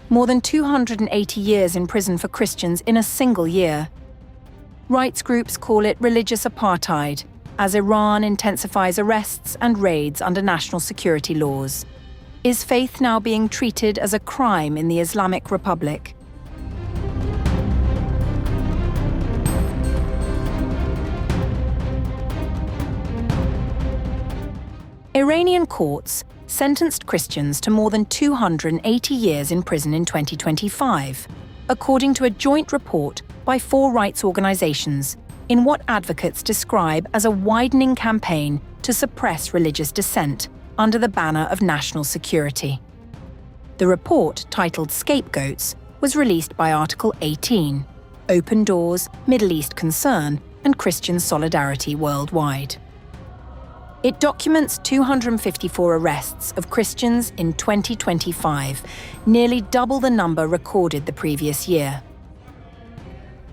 more than 280 years in prison for Christians in a single year. Rights groups call it religious apartheid, as Iran intensifies arrests and raids under national security laws. Is faith now being treated as a crime in the Islamic Republic? Iranian courts sentenced Christians to more than 280 years in prison in 2025, according to a joint report by 4 rights organizations, in what advocates describe as a widening campaign to suppress religious dissent under the banner of national security. The report, titled Scapegoats, was released by Article 18, Open Doors, Middle East Concern, and Christian Solidarity Worldwide. It documents 254 arrests of Christians in 2025, nearly double the number recorded the previous year.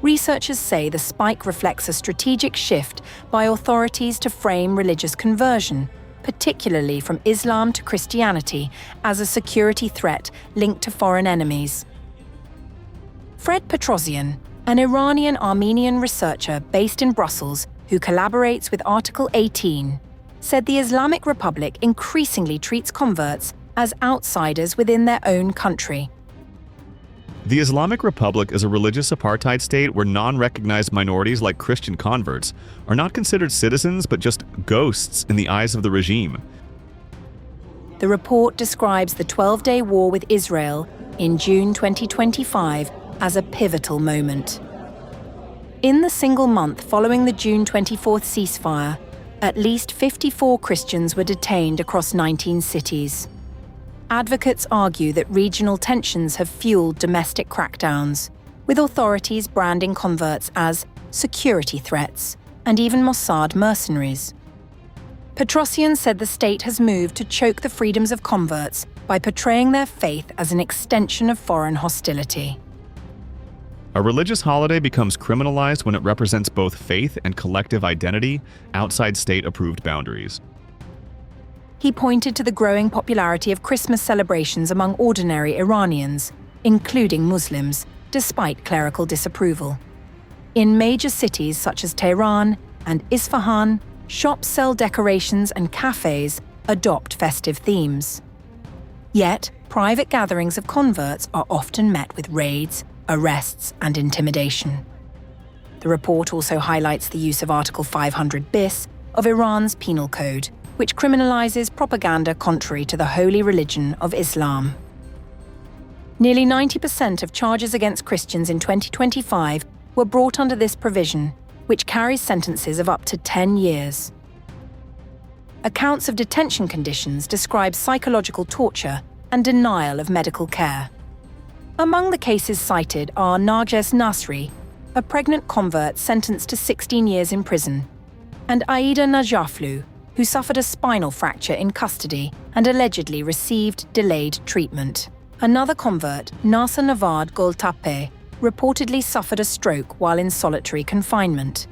Researchers say the spike reflects a strategic shift by authorities to frame religious conversion, particularly from Islam to Christianity, as a security threat linked to foreign enemies. Fred Petrosian, an Iranian-Armenian researcher based in Brussels who collaborates with Article 18, said the Islamic Republic increasingly treats converts as outsiders within their own country. The Islamic Republic is a religious apartheid state where non-recognized minorities like Christian converts are not considered citizens but just ghosts in the eyes of the regime. The report describes the 12-day war with Israel in June 2025 as a pivotal moment. In the single month following the June 24th ceasefire, at least 54 Christians were detained across 19 cities. Advocates argue that regional tensions have fueled domestic crackdowns, with authorities branding converts as security threats and even Mossad mercenaries. Petrosian said the state has moved to choke the freedoms of converts by portraying their faith as an extension of foreign hostility. A religious holiday becomes criminalized when it represents both faith and collective identity outside state-approved boundaries. He pointed to the growing popularity of Christmas celebrations among ordinary Iranians, including Muslims, despite clerical disapproval. In major cities such as Tehran and Isfahan, shops sell decorations and cafes adopt festive themes. Yet, private gatherings of converts are often met with raids, arrests, and intimidation. The report also highlights the use of Article 500 bis of Iran's penal code, which criminalizes propaganda contrary to the holy religion of Islam. Nearly 90% of charges against Christians in 2025 were brought under this provision, which carries sentences of up to 10 years. Accounts of detention conditions describe psychological torture and denial of medical care. Among the cases cited are Narges Nasri, a pregnant convert sentenced to 16 years in prison, and Aida Najaflu, who suffered a spinal fracture in custody and allegedly received delayed treatment. Another convert, Nasa Navad Goltape, reportedly suffered a stroke while in solitary confinement.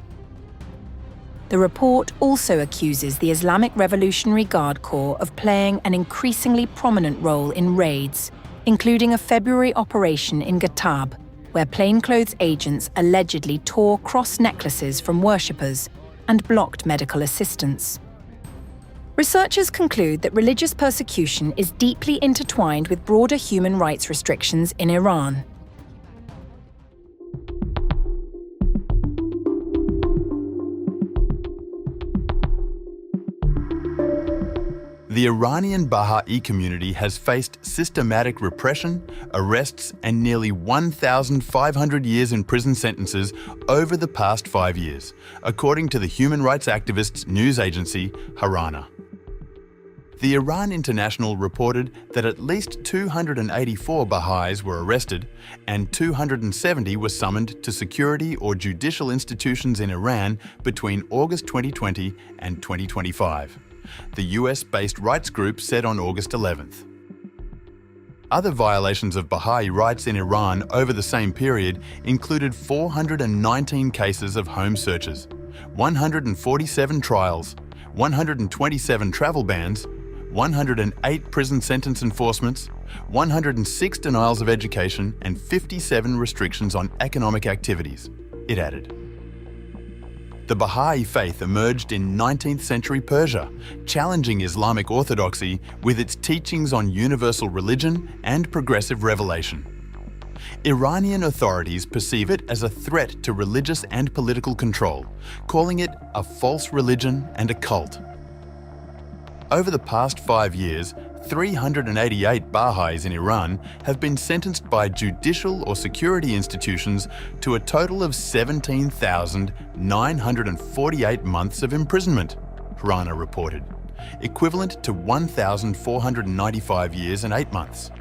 The report also accuses the Islamic Revolutionary Guard Corps of playing an increasingly prominent role in raids, including a February operation in Ghatab, where plainclothes agents allegedly tore cross necklaces from worshippers and blocked medical assistance. Researchers conclude that religious persecution is deeply intertwined with broader human rights restrictions in Iran. The Iranian Baha'i community has faced systematic repression, arrests, and nearly 1,500 years in prison sentences over the past 5 years, according to the human rights activists' news agency, Harana. The Iran International reported that at least 284 Baha'is were arrested and 270 were summoned to security or judicial institutions in Iran between August 2020 and 2025. The US-based rights group said on August 11th. Other violations of Baha'i rights in Iran over the same period included 419 cases of home searches, 147 trials, 127 travel bans, 108 prison sentence enforcements, 106 denials of education, and 57 restrictions on economic activities, it added. The Baha'i faith emerged in 19th century Persia, challenging Islamic orthodoxy with its teachings on universal religion and progressive revelation. Iranian authorities perceive it as a threat to religious and political control, calling it a false religion and a cult. Over the past 5 years, 388 Baha'is in Iran have been sentenced by judicial or security institutions to a total of 17,948 months of imprisonment, Rana reported, equivalent to 1,495 years and 8 months.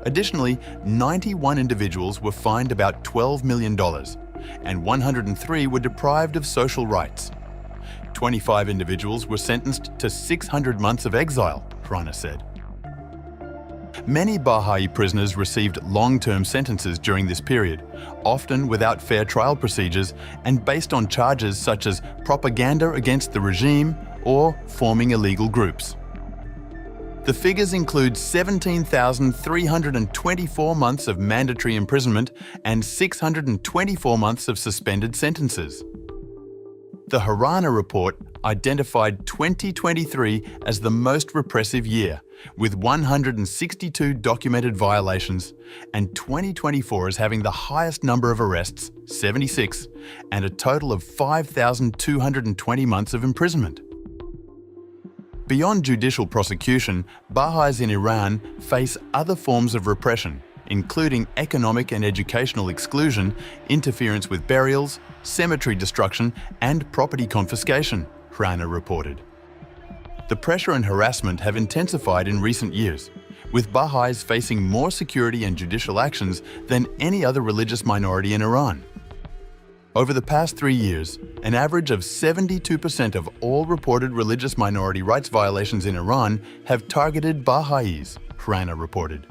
Additionally, 91 individuals were fined about $12 million, and 103 were deprived of social rights. 25 individuals were sentenced to 600 months of exile, Rana said. Many Baha'i prisoners received long-term sentences during this period, often without fair trial procedures and based on charges such as propaganda against the regime or forming illegal groups. The figures include 17,324 months of mandatory imprisonment and 624 months of suspended sentences. The Harana report identified 2023 as the most repressive year, with 162 documented violations, and 2024 as having the highest number of arrests, 76, and a total of 5,220 months of imprisonment. Beyond judicial prosecution, Baha'is in Iran face other forms of repression, including economic and educational exclusion, interference with burials, cemetery destruction, and property confiscation, Rana reported. The pressure and harassment have intensified in recent years, with Baha'is facing more security and judicial actions than any other religious minority in Iran. Over the past 3 years, an average of 72% of all reported religious minority rights violations in Iran have targeted Baha'is, Rana reported.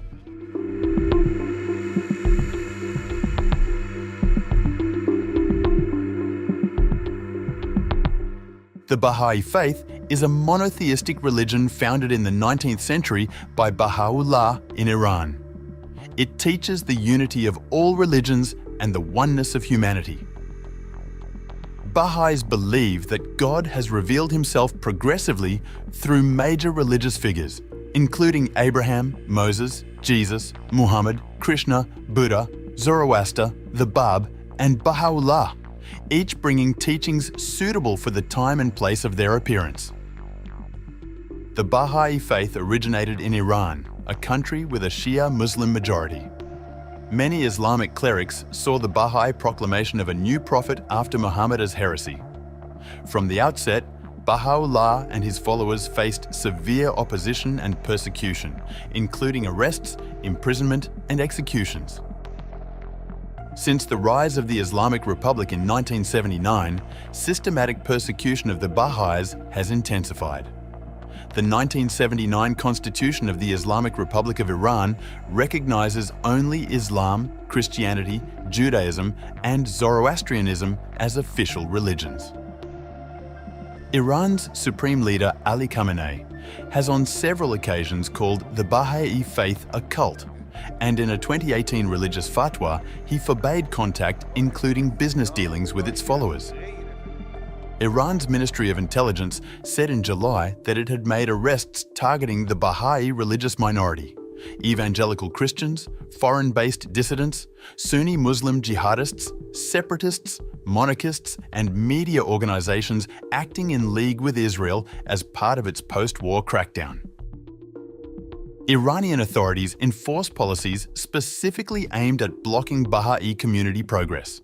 The Baha'i faith is a monotheistic religion founded in the 19th century by Baha'u'llah in Iran. It teaches the unity of all religions and the oneness of humanity. Baha'is believe that God has revealed himself progressively through major religious figures, including Abraham, Moses, Jesus, Muhammad, Krishna, Buddha, Zoroaster, the Bab, and Baha'u'llah, each bringing teachings suitable for the time and place of their appearance. The Baha'i faith originated in Iran, a country with a Shia Muslim majority. Many Islamic clerics saw the Baha'i proclamation of a new prophet after Muhammad as heresy. From the outset, Baha'u'llah and his followers faced severe opposition and persecution, including arrests, imprisonment, and executions. Since the rise of the Islamic Republic in 1979, systematic persecution of the Baha'is has intensified. The 1979 Constitution of the Islamic Republic of Iran recognizes only Islam, Christianity, Judaism, and Zoroastrianism as official religions. Iran's Supreme Leader Ali Khamenei has on several occasions called the Baha'i faith a cult, and in a 2018 religious fatwa, he forbade contact, including business dealings with its followers. Iran's Ministry of Intelligence said in July that it had made arrests targeting the Baha'i religious minority, evangelical Christians, foreign-based dissidents, Sunni Muslim jihadists, separatists, monarchists, and media organizations acting in league with Israel as part of its post-war crackdown. Iranian authorities enforce policies specifically aimed at blocking Baha'i community progress,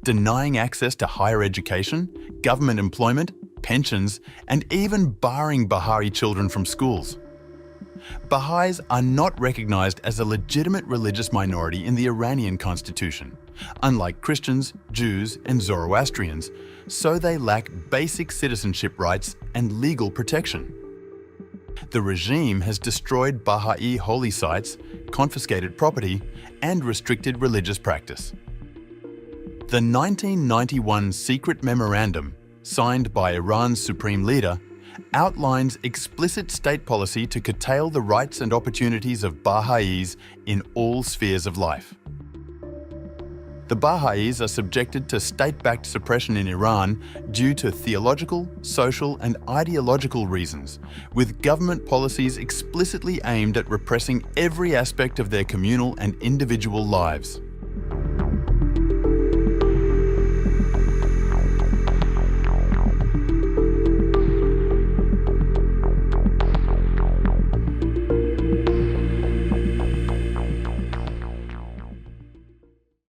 denying access to higher education, government employment, pensions, and even barring Baha'i children from schools. Baha'is are not recognized as a legitimate religious minority in the Iranian constitution, unlike Christians, Jews, and Zoroastrians, so they lack basic citizenship rights and legal protection. The regime has destroyed Baha'i holy sites, confiscated property, and restricted religious practice. The 1991 secret memorandum, signed by Iran's supreme leader, outlines explicit state policy to curtail the rights and opportunities of Baha'is in all spheres of life. The Baha'is are subjected to state-backed suppression in Iran due to theological, social and ideological reasons, with government policies explicitly aimed at repressing every aspect of their communal and individual lives.